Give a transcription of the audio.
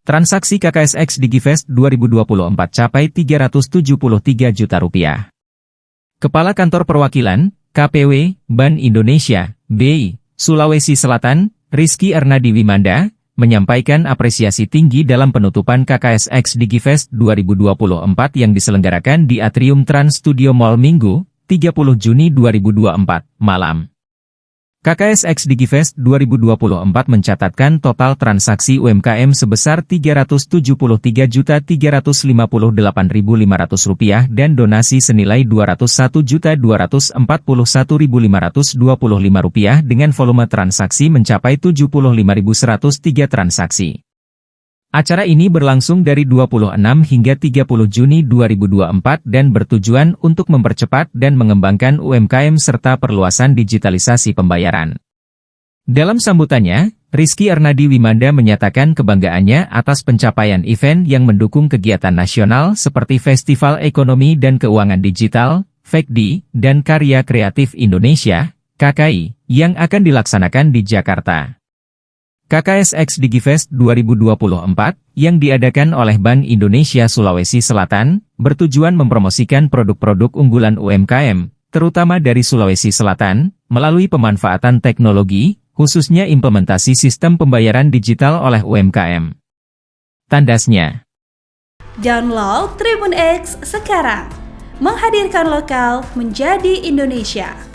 Transaksi KKSX Digifest 2024 capai Rp373 juta. Kepala Kantor Perwakilan, KPW, Bank Indonesia, BI, Sulawesi Selatan, Rizky Ernadi Wimanda, menyampaikan apresiasi tinggi dalam penutupan KKSX Digifest 2024 yang diselenggarakan di Atrium Trans Studio Mall Minggu, 30 Juni 2024, malam. KKSX Digifest 2024 mencatatkan total transaksi UMKM sebesar Rp307.358.500 dan donasi senilai Rp201.241.525 dengan volume transaksi mencapai 75.103 transaksi. Acara ini berlangsung dari 26 hingga 30 Juni 2024 dan bertujuan untuk mempercepat dan mengembangkan UMKM serta perluasan digitalisasi pembayaran. Dalam sambutannya, Rizky Ernadi Wimanda menyatakan kebanggaannya atas pencapaian event yang mendukung kegiatan nasional seperti Festival Ekonomi dan Keuangan Digital, FEKDI, dan Karya Kreatif Indonesia, KKI, yang akan dilaksanakan di Jakarta. KKSX Digifest 2024, yang diadakan oleh Bank Indonesia Sulawesi Selatan, bertujuan mempromosikan produk-produk unggulan UMKM, terutama dari Sulawesi Selatan, melalui pemanfaatan teknologi, khususnya implementasi sistem pembayaran digital oleh UMKM. Tandasnya. Download Tribun X sekarang, menghadirkan lokal menjadi Indonesia.